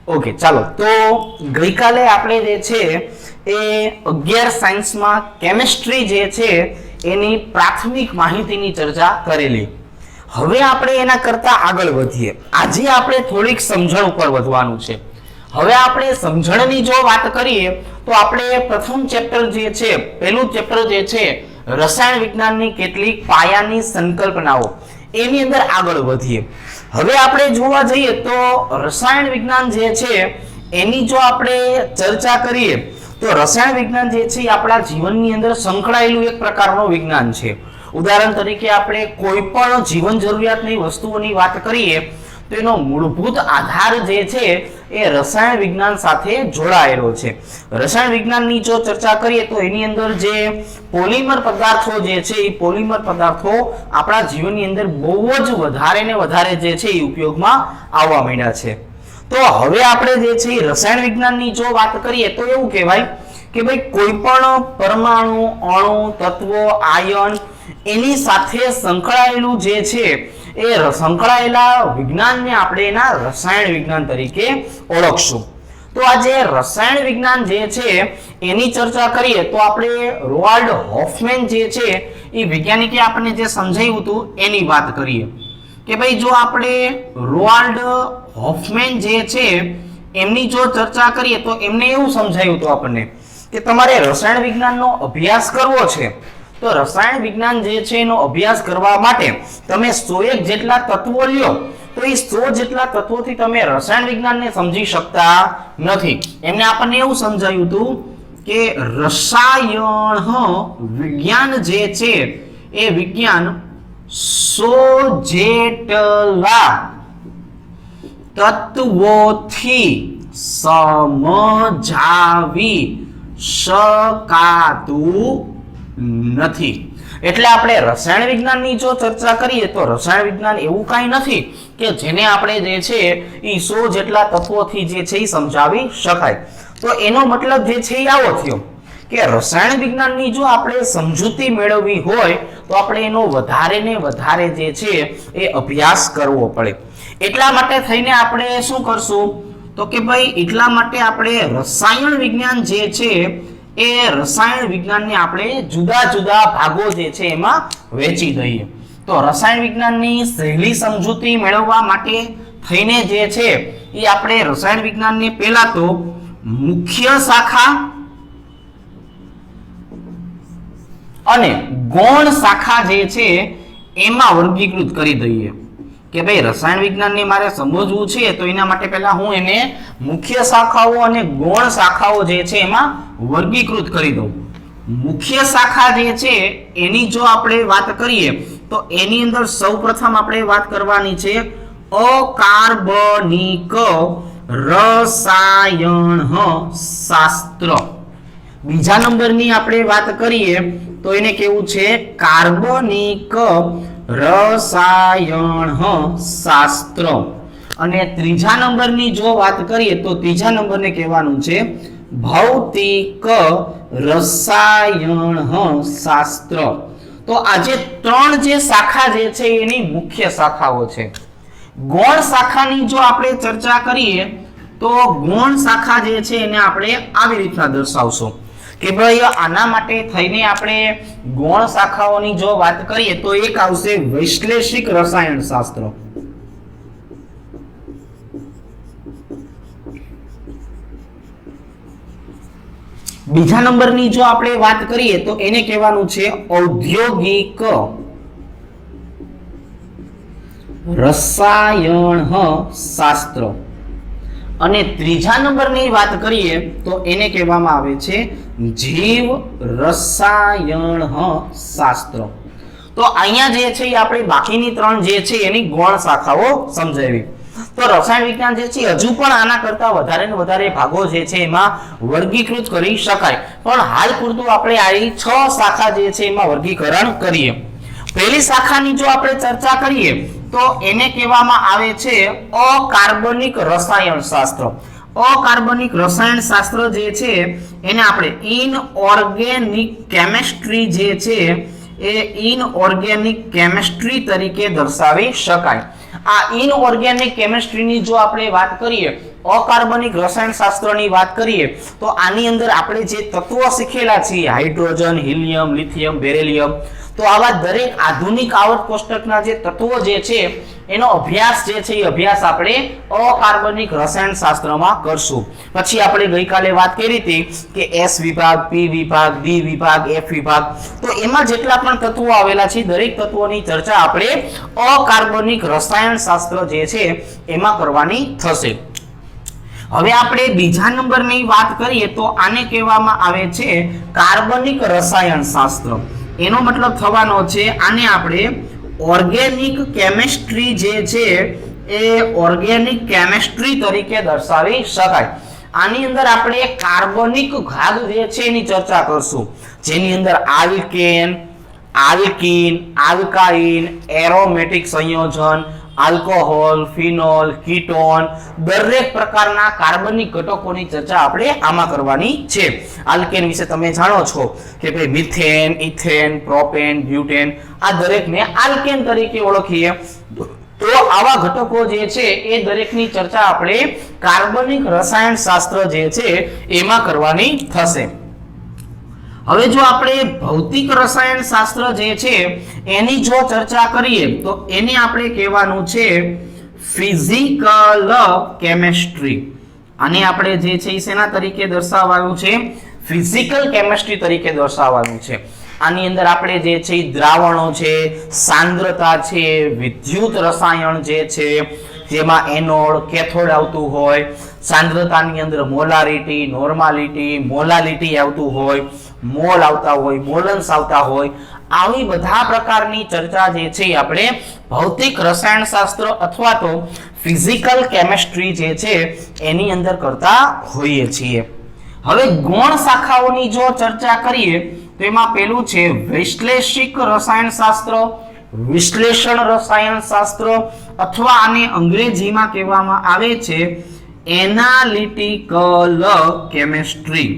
Okay, ચાલો. તો ગઈકાલે આપણે જે છે એ 11 સાયન્સમાં કેમિસ્ટ્રી જે છે એની પ્રાથમિક માહિતીની ચર્ચા કરેલી. હવે આપણે એના કરતા આગળ વધીએ. આજે આપણે થોડીક સમજણ ઉપર વધવાનું છે. હવે આપણે સમજણની જો વાત કરીએ તો આપણે પ્રથમ ચેપ્ટર જે છે, પહેલું ચેપ્ટર જે છે રસાયણ વિજ્ઞાનની કેટલીક પાયાની સંકલ્પનાઓ, એની અંદર આગળ વધીએ. હવે આપણે જોવા જઈએ તો રસાયણ વિજ્ઞાન જે છે એની જો આપણે ચર્ચા કરીએ તો રસાયણ વિજ્ઞાન જે છે એ આપણા જીવનની અંદર સંકળાયેલું એક પ્રકારનું વિજ્ઞાન છે. ઉદાહરણ તરીકે આપણે કોઈ પણ જીવન જરૂરિયાતની વસ્તુઓની વાત કરીએ તો એનો મૂળભૂત આધાર જે છે એ રસાયણ વિજ્ઞાન સાથે જોડાયેલો છે. રસાયણ વિજ્ઞાનની જો ચર્ચા કરીએ તો એની અંદર જે પોલિમર પદાર્થો જે છે એ પોલિમર પદાર્થો આપણા જીવનની અંદર બહુ જ વધારે ને વધારે જે છે એ ઉપયોગમાં આવવા માંડ્યા છે. તો હવે આપણે જે છે રસાયણ વિજ્ઞાનની જો વાત કરીએ તો એવું કહેવાય કે ભાઈ કોઈ પણ પરમાણુ, અણુ, તત્વો, આયન એની સાથે સંકળાયેલું જે છે એ સંકળાયેલા વિજ્ઞાનને આપણે એના રસાયણ વિજ્ઞાન તરીકે ઓળખશું. તો આ જે રસાયણ વિજ્ઞાન જે છે એની ચર્ચા કરીએ તો આપણે રોઆલ્ડ હોફમેન જે છે એ વૈજ્ઞાનિકે આપણને જે સમજાવ્યું હતું એની વાત કરીએ કે ભાઈ જો આપણે રોઆલ્ડ હોફમેન જે છે એમની જો ચર્ચા કરીએ તો એમને એવું સમજાવ્યું હતું આપણને કે તમારે રસાયણ વિજ્ઞાનનો અભ્યાસ કરવો છે તો રસાયણ વિજ્ઞાન જે છે એનો અભ્યાસ કરવા માટે તમે 101 જેટલા તત્વો લ્યો તો એ 100 જેટલા તત્વોથી તમે રસાયણ વિજ્ઞાનને સમજી શકતા નથી. એમને આપણને એવું સમજાયું હતું કે રસાયણ વિજ્ઞાન જે છે એ વિજ્ઞાન 100 જેટલા તત્વોથી સમજાવી શકાતું નથી. એટલે આપણે રસાયણ વિજ્ઞાનની જો ચર્ચા કરીએ તો રસાયણ વિજ્ઞાન એવું કાંઈ નથી કે જેને આપણે જે છે એ 100 જેટલા તત્વોથી જે છે એ સમજાવી શકાય. તો એનો મતલબ જે છે એ આવો થયો કે રસાયણ વિજ્ઞાનની જો આપણે સમજૂતી મેળવવી હોય તો આપણે એનો વધારે ને વધારે જે છે એ અભ્યાસ કરવો પડે. એટલા માટે થઈને આપણે શું કરશું તો કે ભાઈ એટલા માટે આપણે રસાયણ વિજ્ઞાન જે છે એ રસાયણ વિજ્ઞાનને આપણે જુદા જુદા ભાગો જે છે એમાં વહેંચી દઈએ. તો રસાયણ વિજ્ઞાનની સહેલી સમજૂતી મેળવવા માટે થઈને જે છે એ આપણે રસાયણ વિજ્ઞાનને પહેલા તો મુખ્ય શાખા અને ગૌણ શાખા જે છે એમાં વર્ગીકૃત કરી દઈએ કે ભાઈ રસાયણ વિજ્ઞાનને મારે સમજવું છે તો એના માટે પહેલા હું એને મુખ્ય શાખાઓ અને ગૌણ શાખાઓ જે છે એમાં વર્ગીકૃત કરી દઉં. મુખ્ય શાખા જે છે એની જો આપણે વાત કરીએ તો એની અંદર સૌપ્રથમ આપણે વાત કરવાની છે અકાર્બનિક રસાયણ શાસ્ત્ર. બીજા નંબરની આપણે વાત કરીએ તો એને કેવું છે કાર્બનિક રસાયણ શાસ્ત્ર. અને ત્રીજા નંબરની જો વાત કરીએ તો ત્રીજા નંબરને કહેવાનું છે ભૌતિક રસાયણ શાસ્ત્ર. તો આજે ત્રણ જે શાખા જે છે એની મુખ્ય શાખાઓ છે. ગૌણ શાખાની જો આપણે ચર્ચા કરીએ તો ગૌણ શાખા જે છે એને આપણે આવી રીતના દર્શાવશું કે ભાઈ આના માટે થઈને આપણે ગૌણ શાખાઓની જો વાત કરીએ તો એક આવશે વૈશ્લેષિક રસાયણ શાસ્ત્ર. બીજા નંબરની જો આપણે વાત કરીએ તો એને કહેવાનું છે ઔદ્યોગિક રસાયણ શાસ્ત્ર. અને ત્રીજા નંબરની વાત કરીએ તો એને કહેવામાં આવે છે જીવ રસાયણ શાસ્ત્ર. તો અહીંયા જે છે એ આપણે બાકીની ત્રણ જે છે એની ગૌણ શાખાઓ સમજાવી. તો રસાયણ વિજ્ઞાન જે છે હજુ પણ આના કરતા વધારે ને વધારે ભાગો જે છે એમાં વર્ગીકૃત કરી શકાય, પણ હાલ પૂરતું આપણે આ 6 શાખા જે છે એમાં વર્ગીકરણ કરીએ. પહેલી શાખાની જો આપણે ચર્ચા કરીએ તો એને કહેવામાં આવે છે અકાર્બનિક રસાયણ શાસ્ત્ર. અકાર્બનિક રસાયણ શાસ્ત્ર જે છે એને આપણે ઇનઓર્ગેનિક કેમિસ્ટ્રી જે છે એ ઇનઓર્ગેનિક કેમિસ્ટ્રી તરીકે દર્શાવી શકાય. આ ઇનઓર્ગેનિક કેમિસ્ટ્રીની જો આપણે વાત કરીએ અકાર્બનિક રસાયણશાસ્ત્રની વાત કરીએ તો આની અંદર આપણે જે તત્વો શીખેલા છીએ હાઇડ્રોજન, હિલિયમ, લિથિયમ, બેરિલિયમ, તો આવા દરેક આધુનિક આવર્ત કોષ્ટકના જે તત્વો જે છે એનો અભ્યાસ જે છે એ અભ્યાસ આપણે અકાર્બનિક રસાયણશાસ્ત્રમાં કરશું. પછી આપણે ગઈકાલે વાત કરી હતી કે S વિભાગ, P વિભાગ, D વિભાગ, F વિભાગ, તો એમાં જેટલા પણ તત્વો આવેલા છે દરેક તત્વોની ચર્ચા આપણે અકાર્બનિક રસાયણશાસ્ત્ર જે છે એમાં કરવાની થશે. હવે આપણે બીજા નંબરની વાત કરીએ તો આને કહેવામાં આવે છે કાર્બનિક રસાયણશાસ્ત્ર. એનો મતલબ થવાનો છે આને આપણે ઓર્ગેનિક કેમિસ્ટ્રી જે છે એ ઓર્ગેનિક કેમિસ્ટ્રી તરીકે દર્શાવી શકાય. આની અંદર આપણે કાર્બનિક ભાગ જે છે એની ચર્ચા કરશું, જેની અંદર આલ્કેન, આલ્કીન, આલ્કાઇન, એરોમેટિક સંયોજન, આલ્કોહોલ, ફિનોલ, કીટોન, દરેક પ્રકારના કાર્બનિક ઘટકોની ચર્ચા આપણે આમાં કરવાની છે. આલ્કેન વિશે તમે જાણો છો કે ભાઈ મિથેન, ઇથેન, પ્રોપેન, બ્યુટેન, આ દરેકને આલ્કેન તરીકે ઓળખીએ. તો આવા ઘટકો જે છે એ દરેકની ચર્ચા આપણે કાર્બનિક રસાયણશાસ્ત્ર જે છે એમાં કરવાની થશે. હવે જો આપણે ભૌતિક રસાયણશાસ્ત્ર જે છે એની જો ચર્ચા કરીએ તો એને આપણે કહેવાનું છે ફિઝિકલ કેમિસ્ટ્રી. આને આપણે જે છે શેના તરીકે દર્શાવવાનું છે? ફિઝિકલ કેમિસ્ટ્રી તરીકે દર્શાવવાનું છે. આની અંદર આપણે જે છે દ્રાવણો છે, સાંદ્રતા છે, વિદ્યુત રસાયણ જે છે જેમાં એનોડ, કેથોડ આવતું હોય, સાંદ્રતાની અંદર મોલારિટી, નોર્માલિટી, મોલાલિટી આવતું હોય, મોલ આવતા હોય, મોલન્સ આવતા હોય, આવી બધા પ્રકારની ચર્ચા જે છે આપણે ભૌતિક રસાયણશાસ્ત્ર અથવા તો ફિઝિકલ કેમિસ્ટ્રી જે છે એની અંદર કરતા હોઈએ છીએ. હવે ગૌણ શાખાઓની જો ચર્ચા કરીએ તો એમાં પેલું છે વૈશ્લેષિક રસાયણશાસ્ત્ર, વિશ્લેષણ રસાયણશાસ્ત્ર, અથવા આને અંગ્રેજીમાં કહેવામાં આવે છે એનાલિટિકલ કેમિસ્ટ્રી.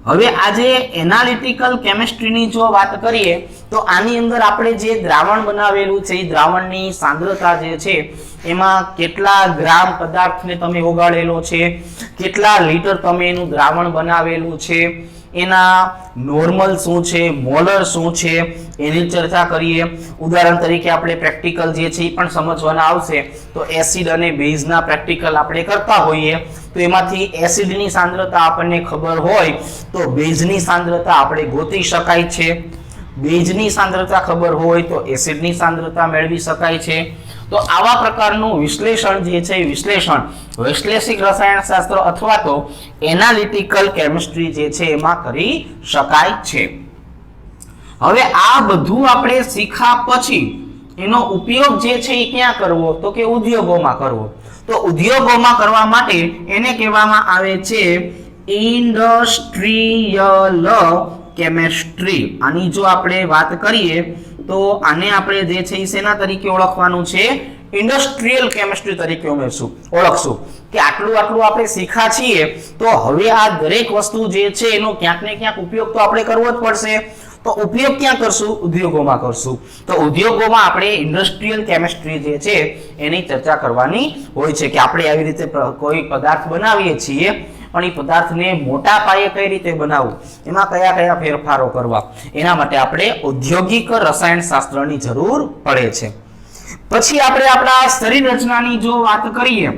હવે આજે એનાલિટિકલ કેમિસ્ટ્રીની જો વાત કરીએ તો આની અંદર આપણે જે દ્રાવણ બનાવેલું છે એ દ્રાવણની સાંદ્રતા જે છે એમાં કેટલા ગ્રામ પદાર્થને તમે ઓગાળેલો છે, કેટલા લીટર તમે એનું દ્રાવણ બનાવેલું છે, એના નોર્મલ શું છે, મોલર શું છે, એની ચર્ચા કરીએ. ઉદાહરણ તરીકે આપણે પ્રેક્ટિકલ જે છે એ પણ સમજવાના આવશે તો એસિડ અને બેઝના પ્રેક્ટિકલ આપણે કરતા હોઈએ તો એમાંથી એસિડની સાંદ્રતા આપણને ખબર હોય તો બેઝની સાંદ્રતા આપણે ગોતી શકાય છે, બેઝની સાંદ્રતા ખબર હોય તો એસિડની સાંદ્રતા મેળવી શકાય છે. તો આવા પ્રકારનું વિશ્લેષણ જે છે વિશ્લેષણ વૈશ્લેષિક રસાયણશાસ્ત્ર અથવા તો એનાલિટિકલ કેમિસ્ટ્રી જે છે એમાં કરી શકાય છે. હવે આ બધું આપણે શીખ્યા પછી એનો ઉપયોગ જે છે એ ક્યાં કરવો તો કે ઉદ્યોગોમાં કરવો. તો ઉદ્યોગોમાં કરવા માટે એને કહેવામાં આવે છે ઇન્ડસ્ટ્રીયલ કેમિસ્ટ્રી. આની જો આપણે વાત કરીએ તો આને આપણે જે છે શેના તરીકે ઓળખવાનું છે? ઇન્ડસ્ટ્રીયલ કેમિસ્ટ્રી તરીકે ઓળખશું કે આટલું આપણે શીખ્યા છીએ તો હવે આ દરેક વસ્તુ જે છે એનો ક્યાંક ને ક્યાંક ઉપયોગ તો આપણે કરવો જ પડશે. તો ઉપયોગ ક્યાં કરશું? ઉદ્યોગોમાં કરશું. તો ઉદ્યોગોમાં આપણે ઇન્ડસ્ટ્રીયલ કેમિસ્ટ્રી જે છે એની ચર્ચા કરવાની હોય છે કે આપણે આવી રીતે કોઈ પદાર્થ બનાવીએ છીએ પણ એ પદાર્થને મોટા પાયે કઈ રીતે બનાવવું, એમાં કયા કયા ફેરફારો કરવા, એના માટે આપણે ઔદ્યોગિક રસાયણશાસ્ત્રની જરૂર પડે છે. પછી આપણે આપણા શરીર રચનાની જો વાત કરીએ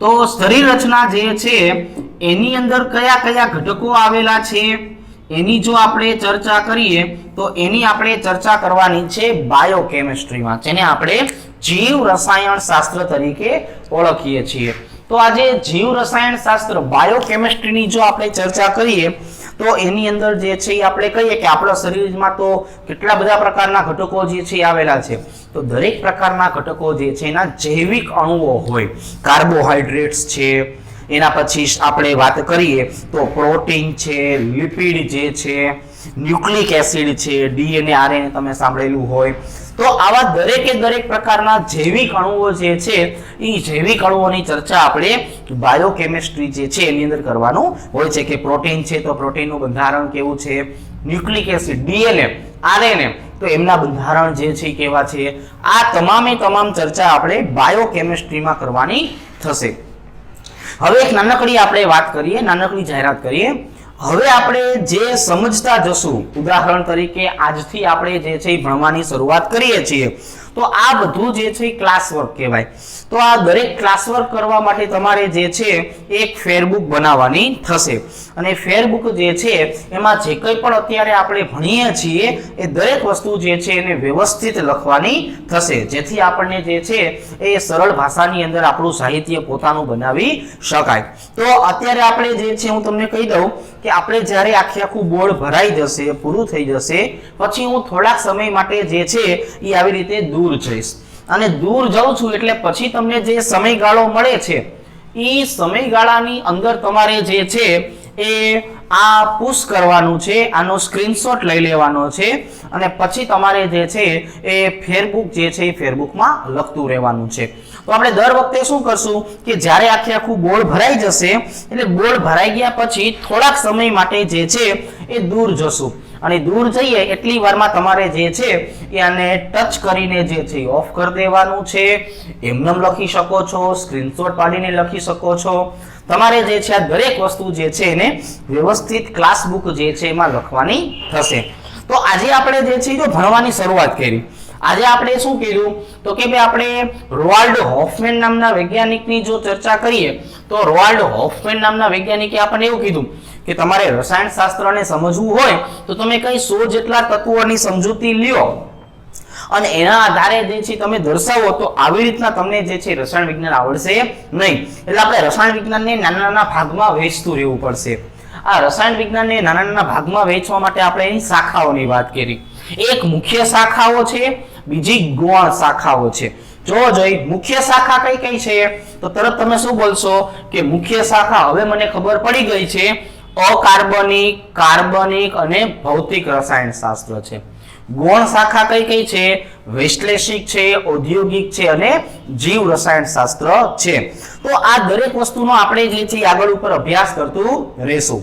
તો શરીર રચના જે છે એની અંદર કયા કયા ઘટકો આવેલા છે એની જો આપણે ચર્ચા કરીએ તો એની આપણે ચર્ચા કરવાની છે બાયોકેમિસ્ટ્રીમાં, જેને આપણે જીવ રસાયણશાસ્ત્ર તરીકે ઓળખીએ છીએ. તો આજે જીવ રસાયણશાસ્ત્ર બાયોકેમિસ્ટ્રીની જો આપણે ચર્ચા કરીએ તો એની અંદર જે છે એ આપણે કહીએ કે આપણા શરીરમાં તો કેટલા બધા પ્રકારના ઘટકો જે છે આવેલા છે. તો દરેક પ્રકારના ઘટકો જે છે એના જૈવિક અણુઓ હોય, કાર્બોહાઈડ્રેટ્સ છે, એના પછી આપણે વાત કરીએ તો પ્રોટીન છે, લિપિડ જે છે, ન્યુક્લિક એસિડ છે, ડીએનએ, આરએનએ તમે સાંભળેલું હોય. તો આવા દરેકે દરેક પ્રકારના જૈવિક અણુઓ જે છે એ જૈવિક અણુઓની ચર્ચા આપણે બાયોકેમિસ્ટ્રી જે છે એની અંદર કરવાનું હોય છે કે પ્રોટીન છે તો પ્રોટીનનું બંધારણ કેવું છે, ન્યુક્લિક એસિડ, ડીએનએ, આરએનએ, તો એમના બંધારણ જે છે કેવા છે. આ તમામે તમામ ચર્ચા આપણે બાયોકેમિસ્ટ્રીમાં કરવાની થશે. હવે એક નાનકડી આપણે વાત કરીએ, નાનકડી જાહેરાત કરીએ. હવે આપણે જે સમજતા જશું, ઉદાહરણ તરીકે આજથી આપણે જે છે ભણવાની શરૂઆત કરીએ છીએ, તો આ બધું જે છે ક્લાસ વર્ક કહેવાય. તો આ દરેક ક્લાસ વર્ક કરવા માટે તમારે જે છે એક ફેરબુક બનાવવાની થશે, અને ફેરબુક જે છે એમાં જે કંઈ પણ અત્યારે આપણે ભણીએ છીએ એ દરેક વસ્તુ જે છે એને વ્યવસ્થિત લખવાની થશે, જેથી આપણને જે છે એ સરળ ભાષાની અંદર આપણું સાહિત્ય પોતાનું બનાવી શકાય. તો અત્યારે આપણે જે છે હું તમને કહી દઉં કે આપણે જ્યારે આખું બોર્ડ ભરાઈ જશે, પૂરું થઈ જશે, પછી હું થોડાક સમય માટે જે છે એ આવી રીતે દૂર જઈશ, અને દૂર જાઉં છું એટલે પછી તમને જે સમયગાળો મળે છે એ સમયગાળાની અંદર તમારે જે છે એ આ પુશ કરવાનું છે, આનો સ્ક્રીનશોટ લઈ લેવાનો છે, અને પછી તમારે જે છે એ ફેરબુક જે છે એ ફેરબુકમાં લખતું રહેવાનું છે. તો આપણે દર વખતે શું કરશું કે જ્યારે આખું બોર્ડ ભરાઈ જશે એટલે બોર્ડ ભરાઈ ગયા પછી થોડાક સમય માટે જે છે એ દૂર જશું, અને દૂર જઈએ એટલી વારમાં તમારે જે છે એ આને ટચ કરીને જે છે ઓફ કરી દેવાનું છે. એમનેમ લખી શકો છો, સ્ક્રીનશોટ પાડીને લખી શકો છો. તમારે જે છે આ દરેક વસ્તુ જે છે એને વ્યવસ્થિત ક્લાસ બુક જે છે એમાં લખવાની થશે. તો આજે આપણે જે છે જો ભણવાની શરૂઆત કરી, આજે આપણે શું કર્યું તો કે ભાઈ આપણે રોવાલ્ડ હોફમેન નામના વૈજ્ઞાનિકની જો ચર્ચા કરીએ તો રોવાલ્ડ હોફમેન નામના વૈજ્ઞાનિકે આપણને એવું કીધું કે તમારે રસાયણશાસ્ત્રને સમજવું હોય તો તમે કઈ 100 જેટલા તત્વોની સમજૂતી લ્યો અને એના આધારે જે છે તમે દર્શાવો, તો આવી રીતના તમને જે છે રસાયણ વિજ્ઞાન આવડશે નહીં. એટલે આપણે રસાયણ વિજ્ઞાનને નાના નાના ભાગમાં વહેંચતું રહેવું પડશે. આ રસાયણ વિજ્ઞાનને નાના નાના ભાગમાં વહેંચવા માટે આપણે એની શાખાઓની વાત કરી. એક મુખ્ય શાખાઓ છે, બીજી ગૌણ શાખાઓ છે. જો જોઈ મુખ્ય શાખા કઈ કઈ છે તો તરત તમે શું બોલશો કે મુખ્ય શાખા હવે મને ખબર પડી ગઈ છે, અકાર્બનિક, કાર્બનિક અને ભૌતિક રસાયણશાસ્ત્ર છે. ગૌણ શાખા કઈ કઈ છે? વૈશ્લેષિક છે, ઔદ્યોગિક છે અને જીવ રસાયણશાસ્ત્ર છે. તો આ દરેક વસ્તુનો આપણે જે છે આગળ ઉપર અભ્યાસ કરતું રહેશું.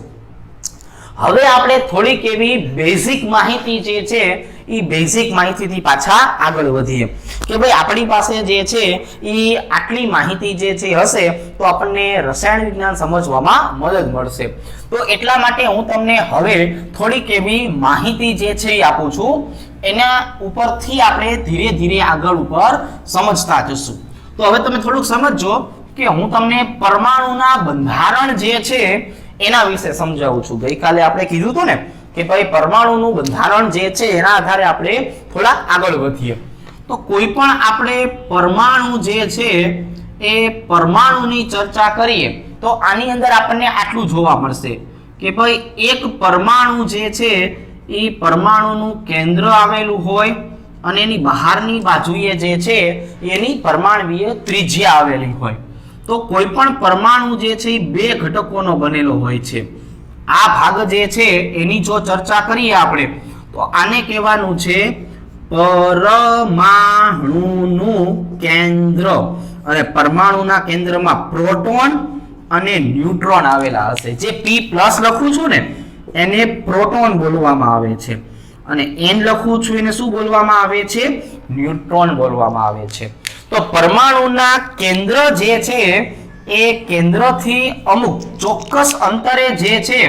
હવે આપણે થોડીક એવી બેઝિક માહિતી જે છે એ બેઝિક માહિતીથી પાછા આગળ વધીએ કે ભાઈ આપણી પાસે જે છે એ આટલી માહિતી જે છે હશે તો આપણને રસાયણ વિજ્ઞાન સમજવામાં મદદ મળશે. તો એટલા માટે હું તમને હવે થોડીક એવી માહિતી જે છે એ આપું છું, એના ઉપરથી આપણે ધીરે ધીરે આગળ ઉપર સમજતા જશું. તો હવે તમે થોડુંક સમજજો કે હું તમને પરમાણુના બંધારણ જે છે એના વિશે સમજાવું છું. ગઈકાલે આપણે કીધું હતું ને કે ભાઈ પરમાણુનું બંધારણ જે છે એના આધારે આપણે થોડા આગળ વધીએ. તો કોઈ પણ આપણે પરમાણુ જે છે એ પરમાણુની ચર્ચા કરીએ તો આની અંદર આપણને આટલું જોવા મળશે કે ભાઈ એક પરમાણુ જે છે એ પરમાણુનું કેન્દ્ર આવેલું હોય અને એની બહારની બાજુએ જે છે એની પરમાણુય ત્રિજ્યા આવેલી હોય. તો કોઈ પણ પરમાણુ જે છે એ બે ઘટકોનો બનેલો હોય છે. આ ભાગ જે છે એની જો ચર્ચા કરીએ આપણે તો આને કહેવાનું છે પરમાણુનું કેન્દ્ર. અને પરમાણુના કેન્દ્રમાં પ્રોટોન અને ન્યુટ્રોન આવેલા હશે. જે P+ લખું છું ને એને પ્રોટોન બોલવામાં આવે છે, અને N લખું છું એને શું બોલવામાં આવે છે? ન્યુટ્રોન બોલવામાં આવે છે. તો પરમાણુના કેન્દ્ર જે છે એ કેન્દ્રથી અમુક ચોક્કસ અંતરે જે છે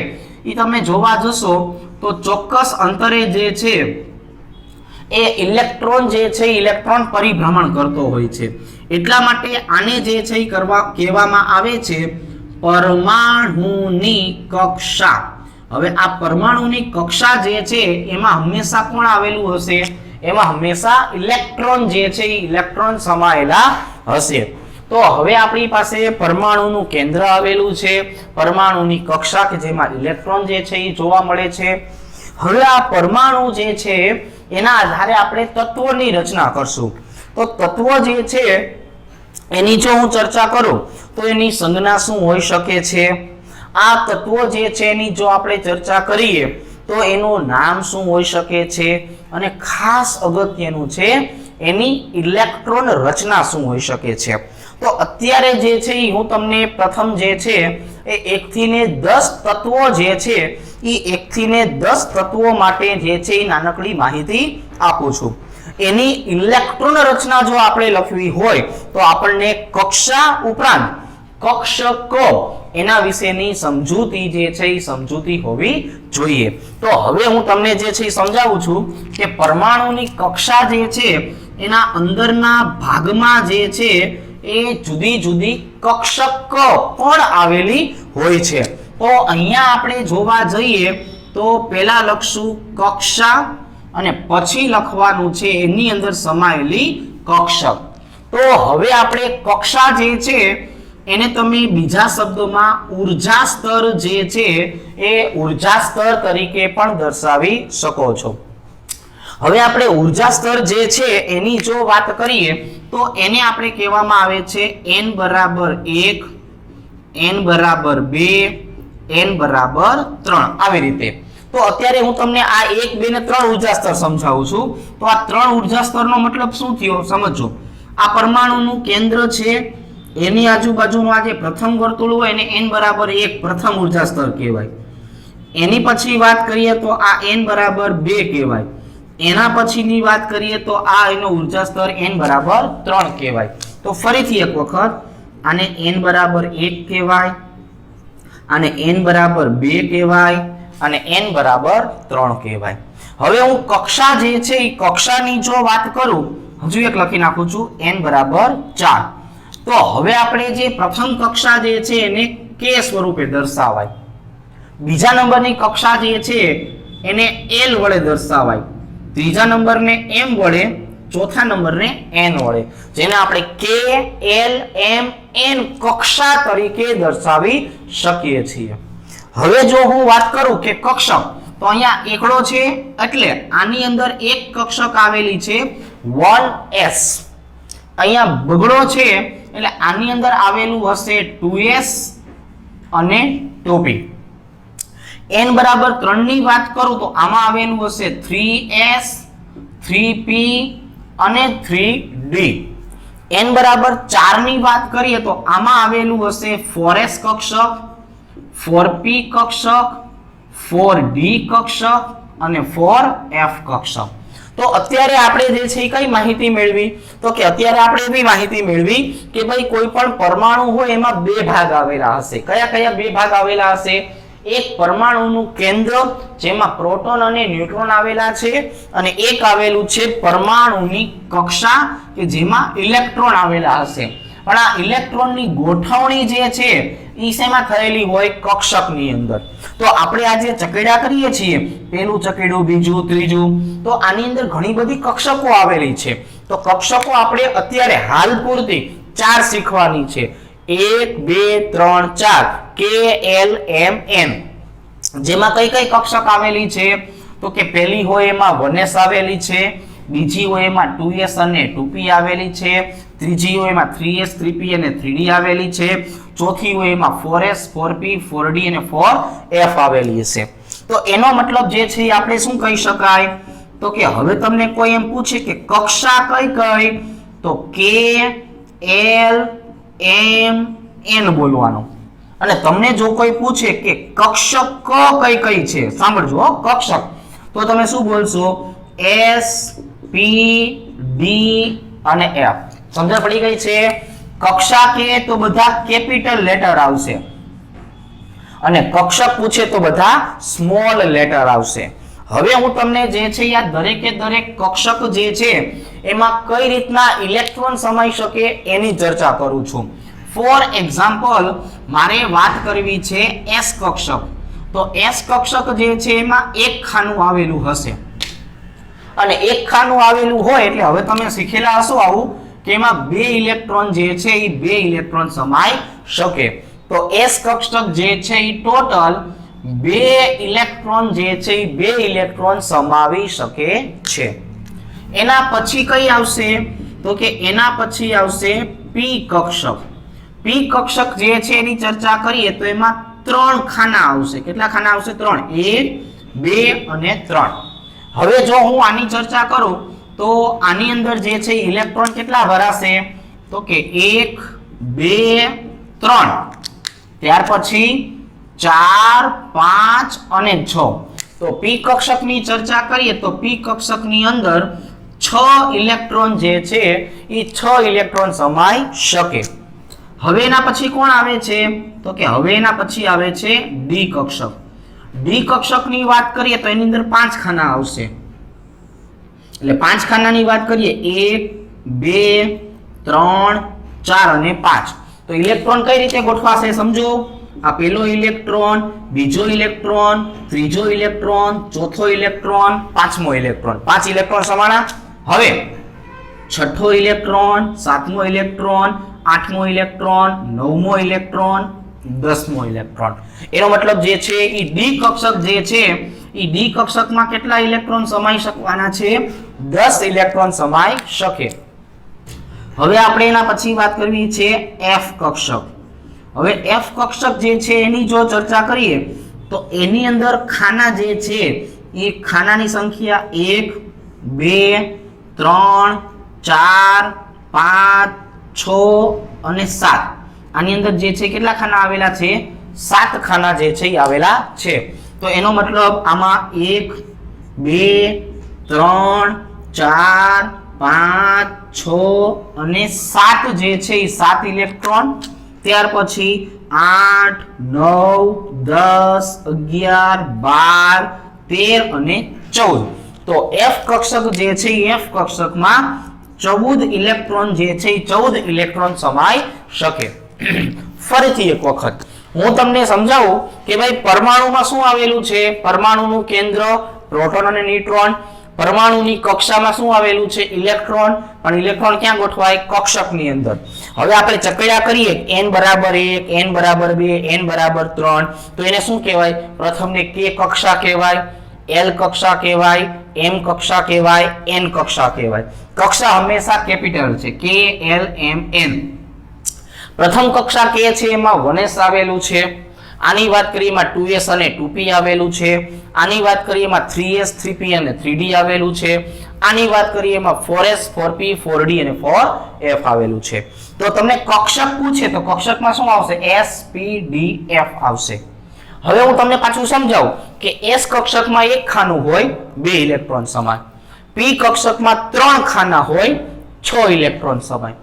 એ તમે જોવા જશો તો ચોક્કસ અંતરે જે છે એ ઇલેક્ટ્રોન જે છે ઇલેક્ટ્રોન પરિભ્રમણ કરતો હોય છે. એટલા માટે આને જે છે એ કહેવામાં આવે છે પરમાણુની કક્ષા. હવે આ પરમાણુની કક્ષા જે છે એમાં હંમેશા કોણ આવેલું હશે? એમાં હંમેશા ઇલેક્ટ્રોન જે છે એ ઇલેક્ટ્રોન સમાયેલા હશે. તો હવે આપણી પાસે પરમાણુનું કેન્દ્ર આવેલું છે, પરમાણુની કક્ષા કે જેમાં ઇલેક્ટ્રોન જે છે એ જોવા મળે છે. હવે આ પરમાણુ જે છે એના આધારે આપણે તત્વોની રચના કરશું. તો તત્વો જે છે એની જો હું ચર્ચા કરું તો એની સંજ્ઞા શું હોઈ શકે છે? આ તત્વો જે છે એની જો આપણે ચર્ચા કરીએ તો એનું નામ શું હોઈ શકે છે? અને ખાસ અગત્યનું છે એની ઇલેક્ટ્રોન રચના શું હોઈ શકે છે? તો અત્યારે જે છે હું તમને પ્રથમ જે છે એ 1 થી 10 તત્વો જે છે એ 1 થી 10 તત્વો માટે જે છે એ નાનકડી માહિતી આપું છું. એની ઇલેક્ટ્રોન રચના જો આપણે લખવી હોય તો આપણને કક્ષા ઉપરાંત કક્ષક એના વિશેની સમજૂતી જે છે એ સમજૂતી હોવી જોઈએ. તો હવે હું તમને જે છે એ સમજાવું છું કે પરમાણુની કક્ષા જે છે એના અંદરના ભાગમાં જે છે એ જુદી જુદી કક્ષક પણ આવેલી હોય છે. તો અહીંયા આપણે જોવા જઈએ તો પહેલા લખશું કક્ષા અને પછી લખવાનું છે એની અંદર સમાયેલી કક્ષક. તો હવે આપણે કક્ષા જે છે એને તમે બીજા શબ્દોમાં ઊર્જા સ્તર જે છે એ ઊર્જા સ્તર તરીકે પણ દર્શાવી શકો છો. હવે આપણે ઊર્જા સ્તર જે છે એની જો વાત કરીએ તો એને આપણે કહેવામાં આવે છે n બરાબર 1, n બરાબર 2, n બરાબર 3 આવી રીતે. તો અત્યારે હું તમને આ 1, 2 ને 3 ઊર્જા સ્તર સમજાવું છું. તો આ 3 ઊર્જા સ્તરનો મતલબ શું થયો સમજો. આ પરમાણુનું કેન્દ્ર છે એની આજુબાજુનું આ જે પ્રથમ વર્તુળ હોય એને n બરાબર 1 પ્રથમ ઊર્જા સ્તર કહેવાય. એની પછી વાત કરીએ તો આ n બરાબર 2 કહેવાય. એના પછીની વાત કરીએ તો આ એનો ઊર્જા સ્તર n બરાબર 3 કહેવાય. તો ફરીથી એક વખત આને n બરાબર 1 કહેવાય, આને n બરાબર 2 કહેવાય અને n બરાબર 3 કહેવાય. હવે હું કક્ષા જે છે એ કક્ષાની જો વાત કરું, હજુ એક લખી નાખું છું n બરાબર 4. તો હવે આપણે જે પ્રથમ કક્ષા જે છે એને k સ્વરૂપે દર્શાવાય, બીજા નંબરની કક્ષા જે છે એને l વડે દર્શાવાય, ત્રીજા નંબરને m વડે, ચોથા નંબરને n વડે, જેને આપણે k l m n કક્ષા તરીકે દર્શાવી શકીએ છીએ. હવે જો હું વાત કરું કે કક્ષક, તો અહીંયા એકડો છે એટલે આની અંદર એક કક્ષક આવેલી છે 1s. અહીંયા બગડો છે એટલે આની અંદર આવેલું હશે 2s અને 2p. n બરાબર 3 ની વાત કરું તો આમાં આવેલું હશે 3s, 3p અને 3d. n બરાબર 4 ની વાત કરીએ તો આમાં આવેલું હશે 4s કક્ષક, 4p કક્ષક, 4d કક્ષક અને 4f કક્ષક. તો અત્યારે આપણે જે છે કઈ માહિતી મેળવી? તો કે અત્યારે આપણે એવી માહિતી મેળવી કે ભાઈ કોઈ પણ પરમાણુ હોય એમાં બે ભાગ આવેલા હશે. કયા કયા બે ભાગ આવેલા હશે? એક પરમાણુનું કેન્દ્ર જેમાં પ્રોટોન અને ન્યુટ્રોન આવેલા છે અને એક આવેલું છે પરમાણુની કક્ષા કે જેમાં ઇલેક્ટ્રોન આવેલા હશે. પણ આ ઇલેક્ટ્રોનની ગોઠવણી જે છે ઈ શેમાં થયેલી હોય? કક્ષકની અંદર. તો આપણે આ જે ચકેડા કરીએ છીએ, પહેલું ચકેડું, બીજું, ત્રીજું, તો આની અંદર ઘણી બધી કક્ષકો આવેલી છે. તો કક્ષકો આપણે અત્યારે હાલ પૂરતી 4 શીખવાની છે. 1, 2, 3, 4 k l m n. જેમાં કઈ કઈ કક્ષક આવેલી છે? તો કે પહેલી હોય એમાં 1s આવેલી છે, બીજી હોય એમાં 2s અને 2p આવેલી છે, ત્રીજી હોય એમાં 3s, 3p અને 3d આવેલી છે, ચોથી હોય એમાં 4s, 4p, 4d અને 4f આવેલી છે. તો એનો મતલબ જે છે આપણે શું કહી શકાય? તો કે હવે તમને કોઈ એમ પૂછે કે કક્ષા કઈ કઈ, તો k l m n બોલવાનું. અને તમને જો કોઈ પૂછે કે કક્ષક કઈ કઈ છે, સાંભળજો કક્ષક, તો તમે શું બોલશો? s p d અને f. સમજ પડી ગઈ છે? કક્ષા કે તો બધા કેપિટલ લેટર આવશે અને કક્ષક પૂછે તો બધા સ્મોલ લેટર આવશે. હવે હું તમને જે છે આ દરેકે દરેક કક્ષક જે છે એમાં કઈ રીતના ઇલેક્ટ્રોન સમાઈ શકે એની ચર્ચા કરું છું. ફોર એક્ઝામ્પલ મારે વાત કરવી છે s કક્ષક. તો s કક્ષક જે છે એમાં એક ખાનું આવેલું હશે અને એક ખાનું આવેલું હોય એટલે હવે તમે શીખેલા હશો આવું કે એમાં બે ઇલેક્ટ્રોન જે છે એ બે ઇલેક્ટ્રોન સમાઈ શકે. તો s કક્ષક જે છે એ ટોટલ બે ઇલેક્ટ્રોન જે છે એ બે ઇલેક્ટ્રોન સમાવી શકે છે. એના પછી કઈ આવશે? તો કે એના પછી આવશે p કક્ષક. p કક્ષક જે છે એની ચર્ચા કરીએ તો એમાં 3 ખાના આવશે. કેટલા ખાના આવશે? 3. 1, 2 અને 3. હવે જો હું આની ચર્ચા કરું તો આની અંદર જે છે ઇલેક્ટ્રોન કેટલા ભરાશે? તો કે 1, 2, 3. ત્યાર પછી 4, 5 અને 6. તો p કક્ષકની ચર્ચા કરીએ તો p કક્ષકની અંદર 6 6 ઇલેક્ટ્રોન જે છે એ 6 ઇલેક્ટ્રોન સમાઈ શકે. હવે એના પછી કોણ આવે છે તો કે હવે એના પછી આવે છે ડી કક્ષક. ડી કક્ષકની વાત કરીએ તો એની અંદર 5 ખાના આવશે. એટલે 5 ખાનાની વાત કરીએ 1 2 3 4 અને 5. તો ઇલેક્ટ્રોન કઈ રીતે ગોઠવાશે સમજો. આ પહેલો ઇલેક્ટ્રોન, બીજો ઇલેક્ટ્રોન, ત્રીજો ઇલેક્ટ્રોન, ચોથો ઇલેક્ટ્રોન, પાંચમો ઇલેક્ટ્રોન. 5 ઇલેક્ટ્રોન સમાણા. હવે છઠ્ઠો ઇલેક્ટ્રોન, સાતમો ઇલેક્ટ્રોન, આઠમો ઇલેક્ટ્રોન, નવમો ઇલેક્ટ્રોન, 10મો ઇલેક્ટ્રોન. એનો મતલબ જે છે એ ડી કક્ષક જે છે એ ડી કક્ષકમાં કેટલા ઇલેક્ટ્રોન સમાઈ શકવાના છે 10 ઇલેક્ટ્રોન સમાઈ શકે. હવે આપણે એના પછી વાત કરવી છે એફ કક્ષક. હવે એફ કક્ષક જે છે એની જો ચર્ચા કરીએ તો એની અંદર ખાના જે છે એ ખાનાની સંખ્યા 1 2 3 4 5 6 અને 7. આની અંદર જે છે કેટલા ખાના આવેલા છે 7 ખાના જે છે એ આવેલા છે. તો એનો મતલબ આમાં 1 2 3 4 5 6 અને 7 જે છે એ 7 ઇલેક્ટ્રોન. ત્યાર પછી 8 9 10 11 12 13 અને 14. તો એફ કક્ષક જે છે એ એફ કક્ષકમાં 14 ઇલેક્ટ્રોન જે છે એ 14 ઇલેક્ટ્રોન સમાઈ શકે. ફરીથી એક વખત હું તમને સમજાવું કે ભાઈ પરમાણુમાં શું આવેલું છે. પરમાણુનું કેન્દ્ર પ્રોટોન અને ન્યુટ્રોન. પરમાણુની કક્ષામાં શું આવેલું છે ઇલેક્ટ્રોન. પણ ઇલેક્ટ્રોન ક્યાં ગોઠવાય કક્ષકની અંદર. હવે આપણે ચકડ્યા કરીએ n બરાબર 1 n બરાબર 2 n બરાબર 3 તો એને શું કહેવાય. પ્રથમને k કક્ષા કહેવાય, l કક્ષા કહેવાય, m કક્ષા કહેવાય, n કક્ષા કહેવાય. કક્ષા હંમેશા કેપિટલ છે k l m n. પ્રથમ કક્ષા કે છે એમાં 1s આવેલું છે. આની વાત કરીએ એમાં 2s અને 2p આવેલું છે. આની વાત કરીએ એમાં 3s 3p અને 3d આવેલું છે. આની વાત કરીએ એમાં 4s 4p 4d અને 4f આવેલું છે. તો તમને કક્ષક પૂછે તો કક્ષકમાં શું આવશે s p d f આવશે. હવે હું તમને પાછું સમજાવું કે s કક્ષકમાં એક ખાનું હોય 2 ઇલેક્ટ્રોન સમાય, p કક્ષકમાં 3 ખાના હોય 6 ઇલેક્ટ્રોન સમાય,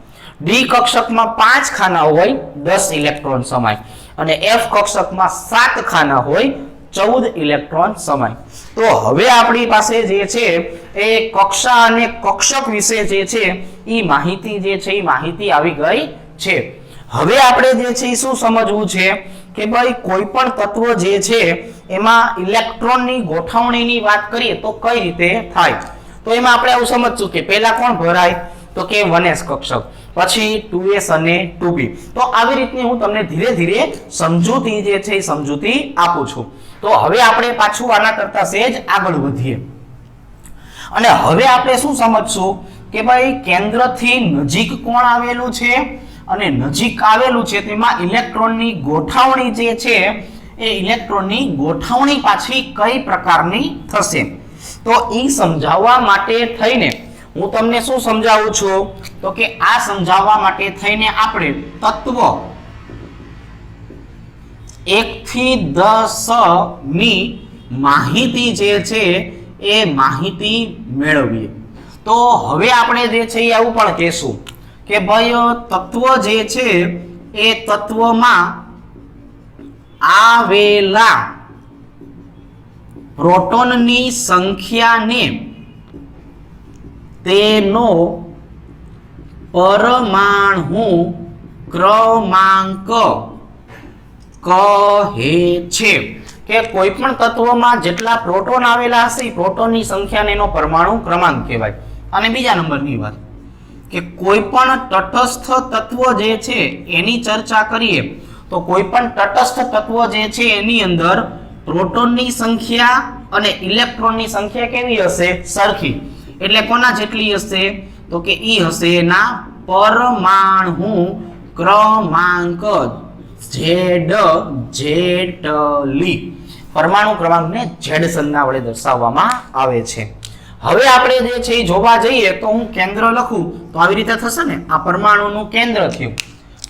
d કક્ષકમાં 5 ખાના હોય 10 ઇલેક્ટ્રોન સમાય અને f કક્ષકમાં 7 ખાના હોય 14 ઇલેક્ટ્રોન સમાય. તો હવે આપણી પાસે જે છે એ કક્ષા અને કક્ષક વિશે જે છે એ માહિતી જે છે એ માહિતી આવી ગઈ છે. હવે આપણે જે છે એ શું સમજવું છે કે ભાઈ કોઈ પણ તત્વ જે છે એમાં ઇલેક્ટ્રોનની ગોઠવણીની વાત કરીએ તો કઈ રીતે થાય. તો એમાં આપણે આવું સમજશું કે પહેલા કોણ ભરાય તો કે 1s કક્ષક, પછી 2s અને 2p. તો આવી રીતની હું તમને ધીરે ધીરે સમજૂતી જે છે એ સમજૂતી આપું છું. તો હવે આપણે પાછું આના કરતા સહેજ આગળ વધીએ અને હવે આપણે શું સમજશું કે ભાઈ કેન્દ્રથી નજીક કોણ આવેલું છે અને નજીક આવેલું છે તેમાં ઇલેક્ટ્રોનની ગોઠવણી જે છે એ ઇલેક્ટ્રોનની ગોઠવણી પાછી કઈ પ્રકારની થશે. તો એ સમજાવવા માટે થઈને હું તમને શું સમજાવું છું તો કે આ સમજાવવા માટે થઈને આપણે તત્વ 1 થી 10 ની માહિતી જે છે એ માહિતી મેળવીએ. તો હવે આપણે જે છે એ આવું પણ કહેશું કે ભાઈ તત્વ જે છે એ તત્વમાં આવેલા પ્રોટોનની સંખ્યાને તેનો પરમાણુ ક્રમાંક કહે છે. કે કોઈ પણ તત્વમાં જેટલા પ્રોટોન આવેલા હશે એ પ્રોટોનની સંખ્યાને એનો પરમાણુ ક્રમાંક કહેવાય. અને બીજા નંબરની વાત કે કોઈ પણ તટસ્થ તત્વ જે છે એની ચર્ચા કરીએ તો કોઈ પણ તટસ્થ તત્વ જે છે એની અંદર પ્રોટોનની સંખ્યા અને ઇલેક્ટ્રોનની સંખ્યા કેવી હશે સરખી. એટલે કોના જેટલી હશે તો કે ઈ હશે એના પરમાણુ ક્રમાંક જેટલી. પરમાણુ ક્રમાંકને ઝેડ સંજ્ઞા વડે દર્શાવવામાં આવે છે. હવે આપણે જે છે એ જોવા જઈએ તો હું કેન્દ્ર લખું તો આવી રીતે થશે ને. આ પરમાણુનું કેન્દ્ર થયું.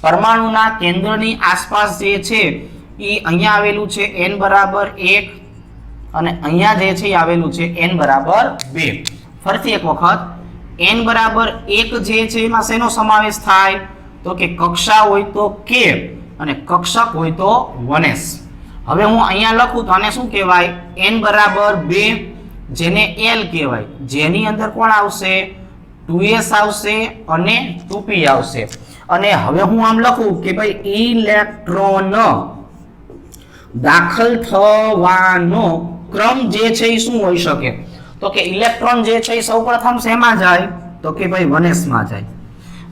પરમાણુના કેન્દ્રની આસપાસ જે છે એ અહીંયા આવેલું છે n બરાબર 1 અને અહીંયા જે છે એ આવેલું છે n બરાબર 2. ફરીથી એક વખત n બરાબર 1 જે છે એમાં શેનો સમાવેશ થાય તો કે કક્ષા હોય તો k અને કક્ષક હોય તો 1s. હવે હું અહીંયા લખું તો આને શું કહેવાય n બરાબર 2 જેને l કહેવાય, જેની અંદર કોણ આવશે 2s આવશે અને 2p આવશે. અને હવે હું આમ લખું કે ભાઈ ઇલેક્ટ્રોન દાખલ થવાનો ક્રમ જે છે એ શું હોઈ શકે તો કે ઇલેક્ટ્રોન જે છે એ સૌપ્રથમ શેમાં જાય તો કે ભાઈ 1s માં જાય.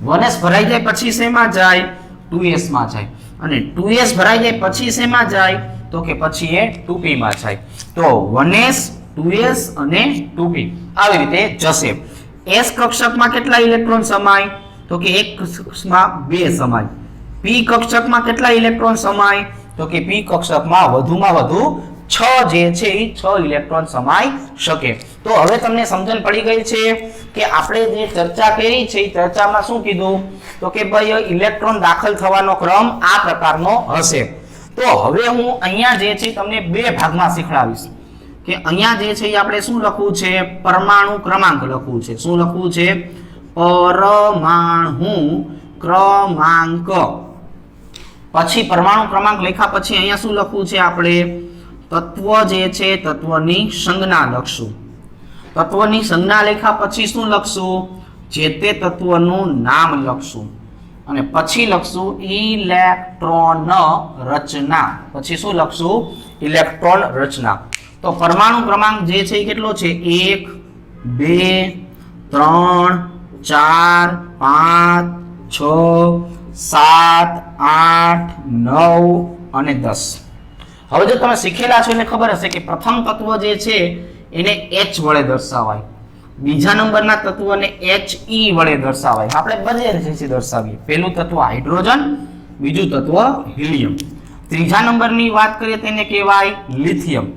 1s ભરાઈ જાય પછી શેમાં જાય 2s માં જાય અને 2s ભરાઈ જાય પછી શેમાં જાય તો કે પછી એ 2p માં જાય. તો 1s 2s અને 2p આવી રીતે જશે. s કક્ષકમાં કેટલા ઇલેક્ટ્રોન સમાય તો કે એક કક્ષકમાં 2 સમાય. p કક્ષકમાં કેટલા ઇલેક્ટ્રોન સમાય તો કે p કક્ષકમાં વધુમાં વધુ 6 જે છે એ 6 ઇલેક્ટ્રોન સમાઈ શકે. તો હવે તમને સમજણ પડી ગઈ છે કે આપણે જે ચર્ચા કરી છે એ ચર્ચામાં શું કીધું તો કે ભાઈ ઇલેક્ટ્રોન દાખલ થવાનો ક્રમ આ પ્રકારનો હશે. તો હવે હું અહીંયા જે છે તમને બે ભાગમાં શીખવાડીશ કે અહીંયા જે છે એ આપણે શું લખવું છે પરમાણુ ક્રમાંક લખવું છે. શું લખવું છે પરમાણુ ક્રમાંક. પછી પરમાણુ ક્રમાંક લખ્યા પછી અહીંયા શું લખવું છે આપણે તત્વ જે છે તત્વની સંજ્ઞા લખશું. તત્વની સંજ્ઞા લખ્યા પછી શું લખશું જે તે તત્વનું નામ લખશું અને પછી લખશું ઇલેક્ટ્રોન રચના. પછી શું લખશું ઇલેક્ટ્રોન રચના. તો પરમાણુ ક્રમાંક જે છે એ કેટલો છે 1 2 3 4 5 6 7 8 9 અને 10. હવે જો તમે શીખેલા છો એટલે ખબર હશે કે પ્રથમ તત્વ જે છે એને H વડે દર્શાવાય, બીજા નંબરના તત્વને He વડે દર્શાવાય. આપણે બધે રીતે દર્શાવીએ. પહેલું તત્વ હાઇડ્રોજન, બીજું તત્વ હિલિયમ. ત્રીજા નંબરની વાત કરીએ તેને કહેવાય લિથિયમ.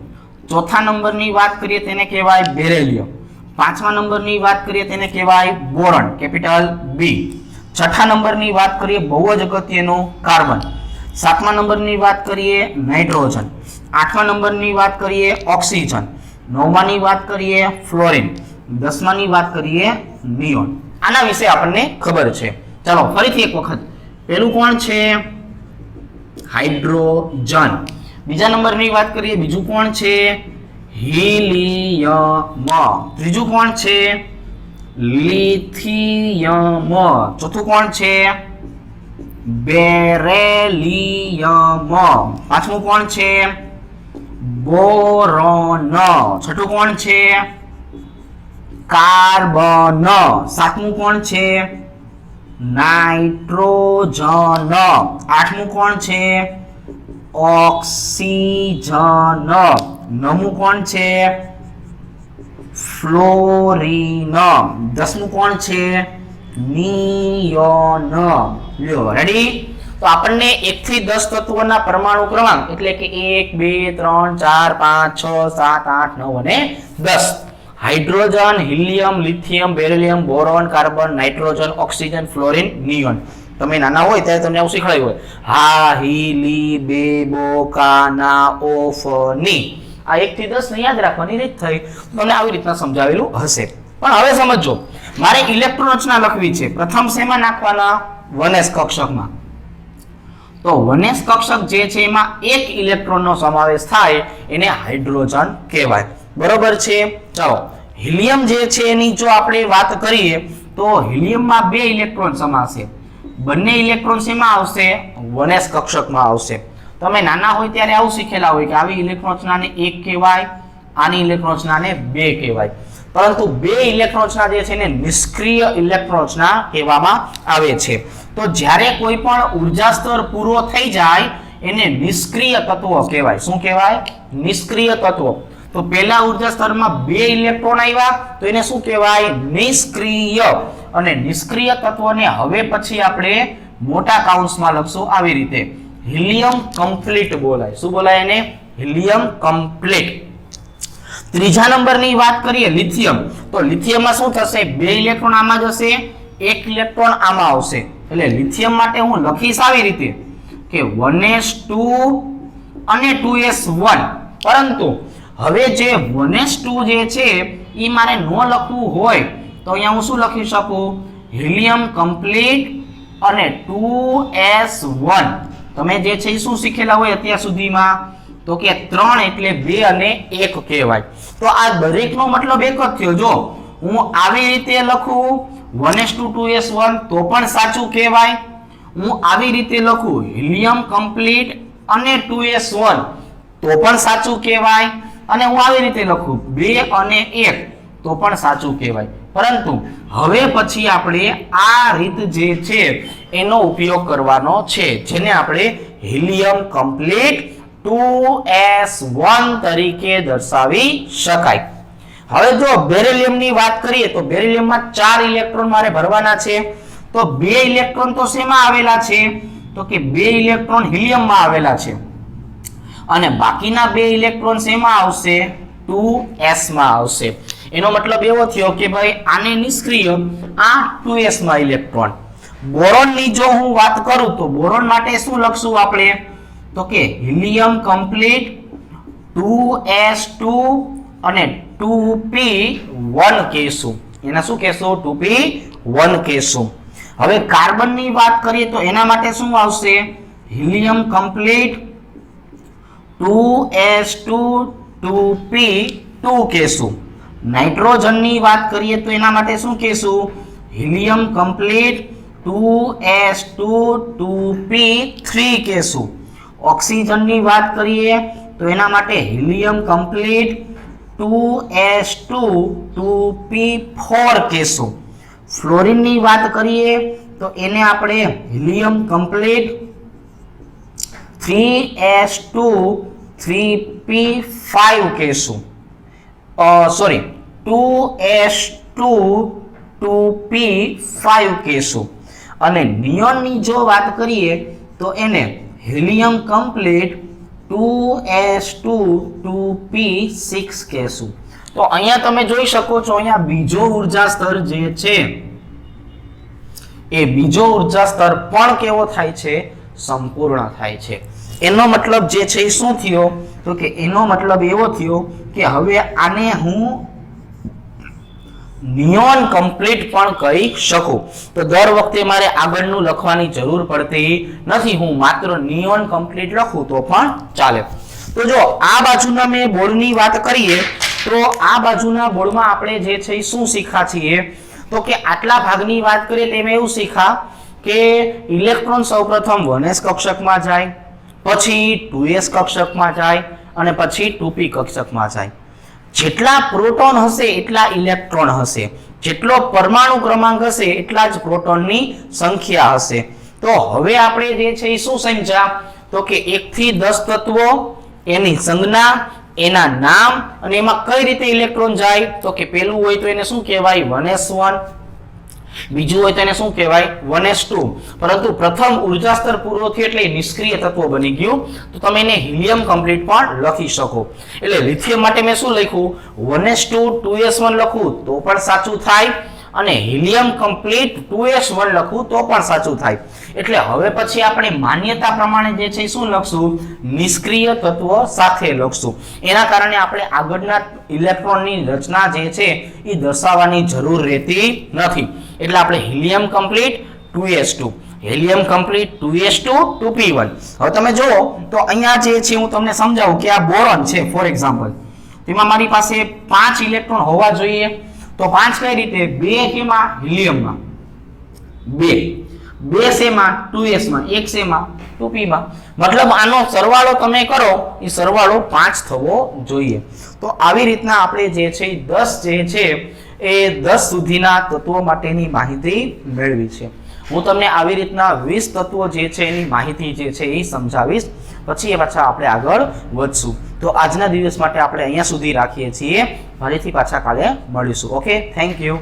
ચોથા નંબરની વાત કરીએ તેને કહેવાય બેરિલિયમ. પાંચમા નંબરની વાત કરીએ તેને કહેવાય બોરોન કેપિટલ B. છઠ્ઠા નંબરની વાત કરીએ બહુ જ અગત્યનું કાર્બન. સાતમા નંબરની વાત કરીએ નાઇટ્રોજન. આઠમા નંબરની વાત કરીએ ઓક્સિજન. નવમાની વાત કરીએ ફ્લોરિન. દસમાની વાત કરીએ નિયોન. આના વિશે આપણને ખબર છે. ચાલો ફરીથી એક વખત. પહેલું કોણ છે હાઇડ્રોજન. બીજા નંબરની વાત કરીએ બીજું કોણ છે હિલિયમ. ત્રીજું કોણ છે લિથિયમ. ચોથું કોણ છે બેરિલિયમ. પાંચમું કોણ છે બોરોન. છઠ્ઠું કોણ છે કાર્બન. સાતમું કોણ છે નાઇટ્રોજન. આઠમું કોણ છે ઓક્સિજન. નવમું કોણ છે ફ્લોરિન. દસમું કોણ છે નિયોન. રેડી? તો આપણને 1 થી 10 તત્વોના પરમાણુ ક્રમાંક એટલે કે 1 2 3 4 5 6 7 8 9 અને 10 hydrogen, helium, lithium, beryllium, boron, carbon, nitrogen, oxygen, fluorine, neon. તમે નાના હોય ત્યારે તમને આવું શીખવાડ્યું હોય હા હી લી બે બો કા ના ઓફ ની. આ 1 થી 10 ને યાદ રાખવાની રીત થઈ. તમને આવી રીતના સમજાવેલું હશે. પણ હવે સમજો મારે ઇલેક્ટ્રોન રચના લખવી છે. પ્રથમ શેમાં નાખવાના 1s કક્ષકમાં. તો 1s કક્ષક જે છે એમાં એક ઇલેક્ટ્રોનનો સમાવેશ થાય એને હાઇડ્રોજન કહેવાય. બરોબર છે? ચાલો હિલિયમ જે છે એની જો આપણે વાત કરીએ તો હિલિયમમાં 2 ઇલેક્ટ્રોન સમાશે. બંને ઇલેક્ટ્રોન શેમાં આવશે 1s કક્ષકમાં આવશે. તમે નાના હોય ત્યારે આવું શીખેલા હોય કે આવી ઇલેક્ટ્રોન રચનાને 1 કહેવાય, આની ઇલેક્ટ્રોન રચનાને 2 કહેવાય. પરંતુ 2 ઇલેક્ટ્રોન રચના જે છે એને નિષ્ક્રિય ઇલેક્ટ્રોન રચના કહેવામાં આવે છે. તો જ્યારે કોઈ પણ ઉર્જા સ્તર પૂરો થઈ જાય એને નિષ્ક્રિય તત્વ કહેવાય. શું કહેવાય? નિષ્ક્રિય તત્વ. તો પહેલા ઉર્જા સ્તરમાં 2 ઇલેક્ટ્રોન આવ્યા તો એને શું કહેવાય નિષ્ક્રિય. અને નિષ્ક્રિય તત્વને હવે પછી આપણે મોટા કાઉન્સમાં લખશું આવી રીતે હિલિયમ કમ્પ્લીટ બોલાય. શું બોલાય એને? Helium complete. ત્રીજા નંબરની વાત કરીએ લિથિયમ. તો લિથિયમમાં શું થશે 2 ઇલેક્ટ્રોન આમાં જશે, 1 ઇલેક્ટ્રોન આમાં આવશે. એટલે લિથિયમ માટે હું લખીશ આવી રીતે કે 1s2 અને 2s1. પરંતુ હવે જે 1s2 જે છે એ મારે ન લખવું હોય તો અહીંયા હું શું લખી શકું? હિલિયમ કમ્પ્લીટ અને 2s1. તમે જે છે એ શું શીખેલા હોય અત્યાર સુધીમાં? તો કે 3 એટલે 2 અને 1 કહેવાય. તો આ દરેકનો મતલબ એક જ થયો. જો હું આવી રીતે લખું 1:2s1 તો પણ સાચું કહેવાય. હું આવી રીતે લખું હિલિયમ કમ્પ્લીટ અને 2s1 તો પણ સાચું કહેવાય. અને હું આવી રીતે લખું 2 અને 1 તો પણ સાચું કહેવાય. પરંતુ હવે પછી આપણે આ રીત જે છે એનો ઉપયોગ કરવાનો છે, જેને આપણે હિલિયમ કમ્પ્લીટ 2s1 તરીકે દર્શાવી શકાય. હવે જો બેરિલિયમની વાત કરીએ તો બેરિલિયમમાં 4 ઇલેક્ટ્રોન મારે ભરવાના છે. તો 2 ઇલેક્ટ્રોન તો શેમાં આવેલા છે? તો કે 2 ઇલેક્ટ્રોન હિલિયમમાં આવેલા છે અને બાકીના 2 ઇલેક્ટ્રોન શેમાં આવશે? 2s માં આવશે. એનો મતલબ એવો થયો કે ભાઈ આને નિષ્ક્રિય, આ 2s માં ઇલેક્ટ્રોન. બોરોનની જો હું વાત કરું તો બોરોન માટે શું લખશું આપણે? તો કે હિલિયમ કમ્પ્લીટ 2s2 અને 2p1 કહેશું. એના શું કહેશું? 2p1 કહેશું. હવે કાર્બનની વાત કરીએ તો એના માટે શું આવશે? હિલિયમ કમ્પ્લીટ 2s2 2p2 કહેશું. નાઇટ્રોજનની વાત કરીએ તો એના માટે શું કહેશું? હિલિયમ કમ્પ્લીટ 2s2 2p3 કહેશું. ઓક્સિજનની વાત કરીએ તો એના માટે હિલિયમ કમ્પ્લીટ 2s2 2p4 કહેશું. ફ્લોરિનની વાત કરીએ તો એને આપણે હિલિયમ કમ્પ્લીટ 3s2 3p5 કહેશું. સોરી 2s2 2p5 કહેશું. અને નિયોનની જો વાત કરીએ તો એને હિલિયમ કમ્પ્લીટ 2s2 2p6 કહેશું. તો અહીંયા તમે જોઈ શકો છો, અહીંયા બીજો ઉર્જા સ્તર જે છે એ બીજો ઉર્જા સ્તર પણ કેવો થાય છે? સંપૂર્ણ થાય છે. એનો મતલબ જે છે એ શું થયો? તો કે એનો મતલબ એવો થયો કે હવે આને હું નિયોન કમ્પ્લીટ પણ કહી શકું. તો દર વખતે મારે આગળનું લખવાની જરૂર પડતી નથી. હું માત્ર નિયોન કમ્પ્લીટ લખું તો પણ ચાલે. તો જો આ બાજુના મેં બોર્ડની વાત કરીએ તો આ બાજુના બોર્ડમાં આપણે જે છે એ શું શીખા છીએ? તો કે આટલા ભાગની વાત કરીએ તેમાં એવું શીખા કે ઇલેક્ટ્રોન સૌપ્રથમ 1s કક્ષકમાં જાય, પછી 2s કક્ષકમાં જાય અને પછી 2p કક્ષકમાં જાય. જેટલા પ્રોટોન હશે એટલા ઇલેક્ટ્રોન હશે, જેટલો પરમાણુ ક્રમાંક હશે એટલા જ પ્રોટોનની સંખ્યા હશે. તો હવે આપણે જે છે એ શું સમજ્યા? તો કે 1 થી 10 તત્વો, એની સંજ્ઞા, એના નામ અને એમાં કઈ રીતે ઇલેક્ટ્રોન જાય? તો કે પહેલું હોય તો એને શું કહેવાય? 1s1. બીજું હોય તો એને શું કહેવાય? 1s2. પરંતુ પ્રથમ ઉર્જા સ્તર પૂરો થયો એટલે નિષ્ક્રિય તત્વ બની ગયું. તો તમે એને હિલિયમ કમ્પ્લીટ પણ લખી શકો. એટલે લિથિયમ માટે મેં શું લખ્યું? 1s2 2s1 લખું તો પણ સાચું થાય અને હિલિયમ કમ્પ્લીટ 2s1 લખું તો પણ સાચું થાય. એટલે હવે પછી આપણે માન્યતા પ્રમાણે જે છે શું લખશું? નિષ્ક્રિય તત્વો સાથે લખશું. એના કારણે આપણે આગળના ઇલેક્ટ્રોનની રચના જે છે એ દર્શાવવાની જરૂર રહેતી નથી. એટલે આપણે helium complete 2s2, helium complete 2s2 2p1. હવે તમે જુઓ તો અહીંયા જે છે હું તમને સમજાવું કે આ બોરોન છે ફોર એક્ઝામ્પલ, તેમાં મારી પાસે 5 ઇલેક્ટ્રોન હોવા જોઈએ. તો 5 કઈ રીતે? 2 કેમાં? હિલિયમમાં 2 શેમાં? 2s માં, 1 શેમાં? 2p માં. મતલબ આનો સરવાળો તમે કરો એ સરવાળો 5 થવો જોઈએ. તો આવી રીતના આપણે જે છે 10 જે છે એ 10 સુધીના તત્વો માટેની માહિતી મેળવી છે. હું તમને આવી રીતના 20 તત્વો જે છે એની માહિતી જે છે એ સમજાવીશ, પછી એ પાછા આપણે આગળ વધશું. તો આજના દિવસ માટે આપણે અહીંયા સુધી રાખીએ છીએ. ફરીથી પાછા કાલે મળીશું. Okay, thank you.